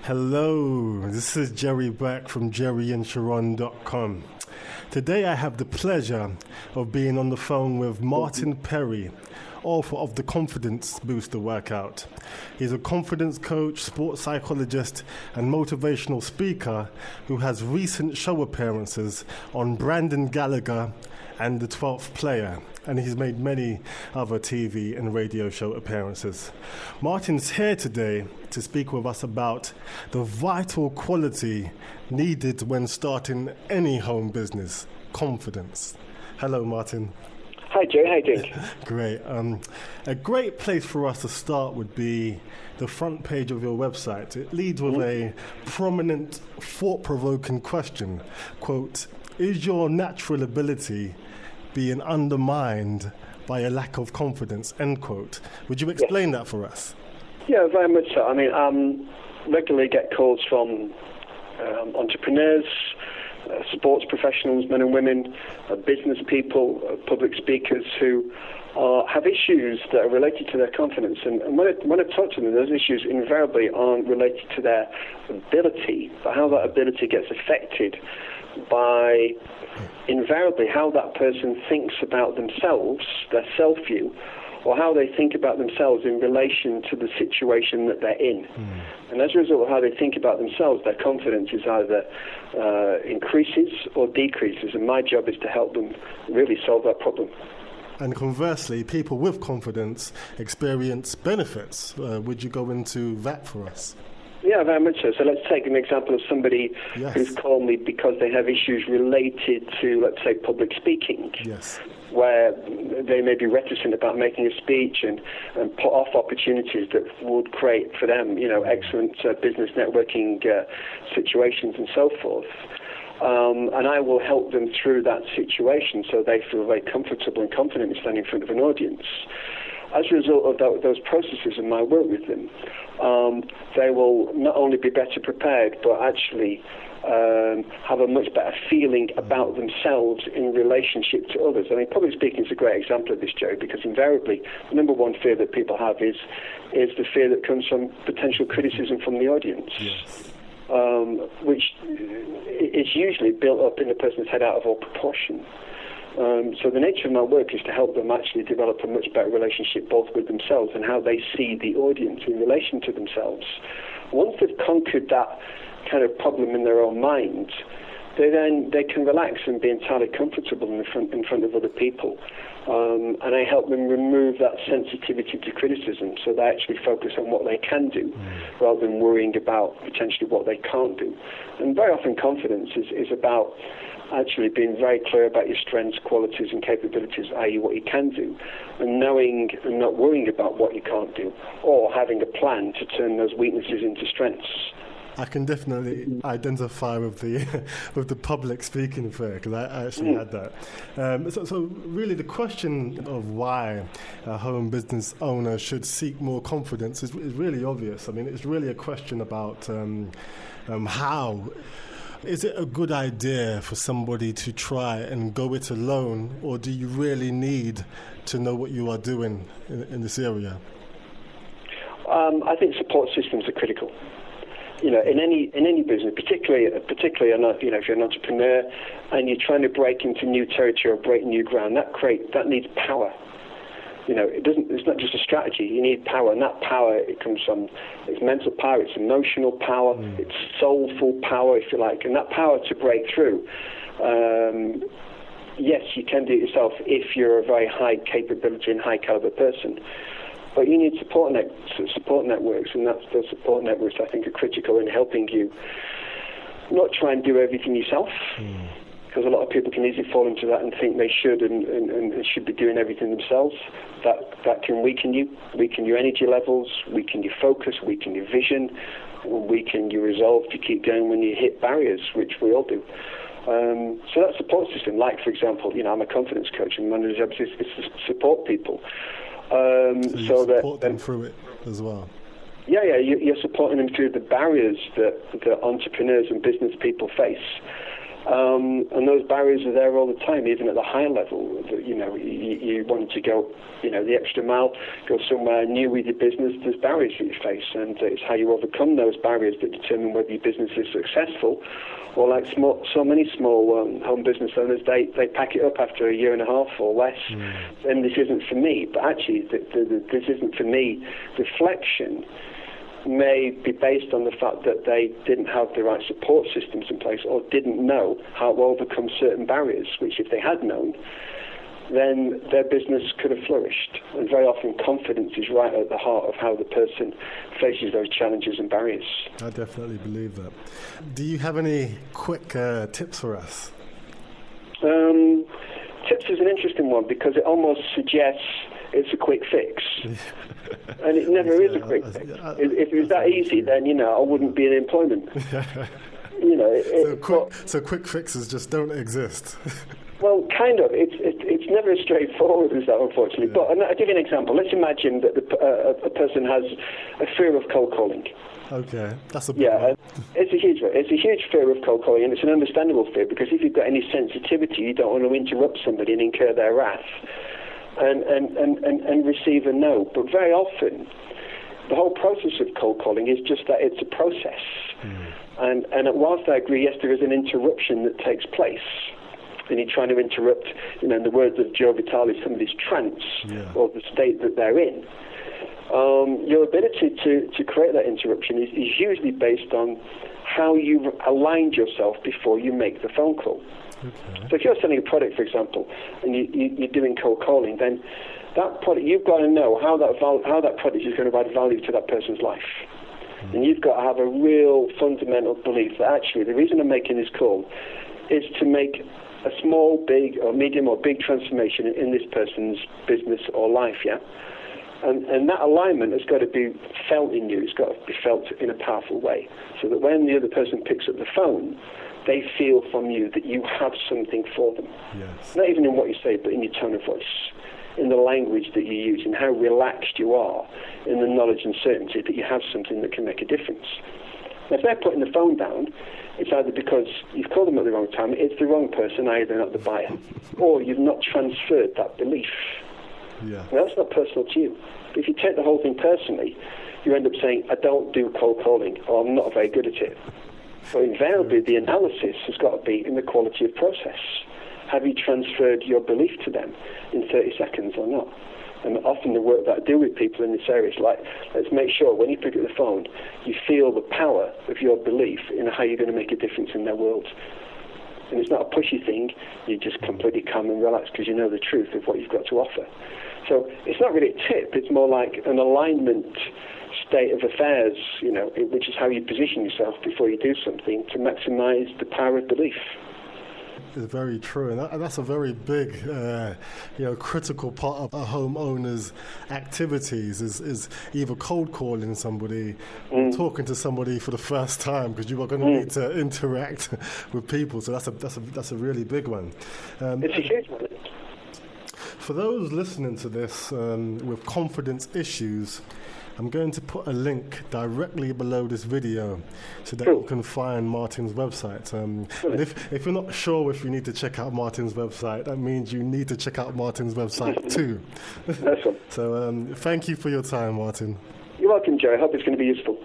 Hello, this is Jerry Black from jerryandsharon.com. Today I have the pleasure of being on the phone with Martin Perry, author of the Confidence Booster Workout. He's a confidence coach, sports psychologist, and motivational speaker who has recent show appearances on Brandon Gallagher and The 12th Player, and he's made many other TV and radio show appearances. Martin's here today to speak with us about the vital quality needed when starting any home business, confidence. Hello, Martin. Hi, Joe. How you doing? Great. A great place for us to start would be the front page of your website. It leads with a prominent, thought-provoking question. Quote, is your natural ability being undermined by a lack of confidence? End quote. Would you explain that for us? Yeah, very much so. I mean, regularly get calls from entrepreneurs, sports professionals, men and women, business people, public speakers who have issues that are related to their confidence. And when I talk to them, those issues invariably aren't related to their ability, but how that ability gets affected by invariably how that person thinks about themselves, their self-view, or how they think about themselves in relation to the situation that they're in. And as a result of how they think about themselves, their confidence is either increases or decreases, and my job is to help them really solve that problem. And conversely, people with confidence experience benefits. Would you go into that for us? Yeah, very much so. So let's take an example of somebody who's called me because they have issues related to, let's say, public speaking. Yes. Where they may be reticent about making a speech and put off opportunities that would create for them, excellent business networking situations and so forth. And I will help them through that situation so they feel very comfortable and confident in standing in front of an audience. As a result of those processes and my work with them, they will not only be better prepared, but actually have a much better feeling about themselves in relationship to others. I mean, public speaking is a great example of this, Joe, because invariably the number one fear that people have is the fear that comes from potential criticism from the audience. Yes. Which is usually built up in a person's head out of all proportion. So the nature of my work is to help them actually develop a much better relationship both with themselves and how they see the audience in relation to themselves. Once they've conquered that kind of problem in their own mind, they can relax and be entirely comfortable in front of other people. And I help them remove that sensitivity to criticism so they actually focus on what they can do rather than worrying about potentially what they can't do. And very often confidence is about actually being very clear about your strengths, qualities and capabilities, i.e. what you can do, and knowing and not worrying about what you can't do, or having a plan to turn those weaknesses into strengths. I can definitely identify with the public speaking affair because I actually had that. So really the question of why a home business owner should seek more confidence is really obvious. I mean, it's really a question about how. Is it a good idea for somebody to try and go it alone, or do you really need to know what you are doing in this area? I think support systems are critical. In any business, particularly, if you're an entrepreneur and you're trying to break into new territory or break new ground, that needs power. It's not just a strategy. You need power, and that power, it comes from it's mental power, it's emotional power, it's soulful power, if you like, and that power to break through. Yes, you can do it yourself if you're a very high capability and high caliber person. But you need support networks, and those support networks, I think, are critical in helping you not try and do everything yourself, because a lot of people can easily fall into that and think they should and should be doing everything themselves. That can weaken your energy levels, weaken your focus, weaken your vision, weaken your resolve to keep going when you hit barriers, which we all do. So that support system, like, for example, I'm a confidence coach, and one of the jobs is to support people. So you support them through it as well? Yeah, you're supporting them through the barriers that entrepreneurs and business people face. And those barriers are there all the time, even at the high level. You want to go, the extra mile, go somewhere new with your business. There's barriers that you face, and it's how you overcome those barriers that determine whether your business is successful. Or like so many small home business owners, they pack it up after a year and a half or less, and this isn't for me. But actually, this isn't for me reflection may be based on the fact that they didn't have the right support systems in place or didn't know how to overcome certain barriers, which if they had known, then their business could have flourished. And very often confidence is right at the heart of how the person faces those challenges and barriers. I definitely believe that. Do you have any quick tips for us? Tips is an interesting one because it almost suggests it's a quick fix. And it never is a quick fix. If it was that easy, then, I wouldn't be in employment. So quick fixes just don't exist. Well, kind of. It's never as straightforward as that, unfortunately. Yeah. But I'll give you an example. Let's imagine that a person has a fear of cold calling. Okay, that's a big one. It's a huge fear of cold calling, and it's an understandable fear because if you've got any sensitivity, you don't want to interrupt somebody and incur their wrath and receive a no. But very often, the whole process of cold calling is just that it's a process. And whilst I agree, yes, there is an interruption that takes place. And you're trying to interrupt, in the words of Joe Vitale, somebody's trance or the state that they're in. Your ability to create that interruption is usually based on how you've aligned yourself before you make the phone call. Okay. So if you're selling a product, for example, and you're doing cold calling, then that product, you've got to know how that product is going to add value to that person's life. And you've got to have a real fundamental belief that actually the reason I'm making this call is to make a small, big, or medium or big transformation in this person's business or life, And that alignment has got to be felt in you. It's got to be felt in a powerful way, so that when the other person picks up the phone, they feel from you that you have something for them. Yes. Not even in what you say, but in your tone of voice, in the language that you use, in how relaxed you are, in the knowledge and certainty that you have something that can make a difference. Now, if they're putting the phone down, it's either because you've called them at the wrong time, it's the wrong person, either they're not the buyer, or you've not transferred that belief. Yeah. Now, that's not personal to you. But if you take the whole thing personally, you end up saying, I don't do cold calling, or I'm not very good at it. So invariably, the analysis has got to be in the quality of process. Have you transferred your belief to them in 30 seconds or not? And often the work that I do with people in this area is like, let's make sure when you pick up the phone, you feel the power of your belief in how you're going to make a difference in their world. And it's not a pushy thing. You're just completely calm and relaxed because you know the truth of what you've got to offer. So it's not really a tip. It's more like an alignment state of affairs, which is how you position yourself before you do something to maximize the power of belief. It's very true, and that's a very big, critical part of a homeowner's activities is either cold calling somebody or talking to somebody for the first time, because you are going to need to interact with people. So that's a really big one. It's a huge one. For those listening to this with confidence issues, I'm going to put a link directly below this video so that you can find Martin's website. And if you're not sure if you need to check out Martin's website, that means you need to check out Martin's website too. Awesome. So thank you for your time, Martin. You're welcome, Joe. I hope it's going to be useful.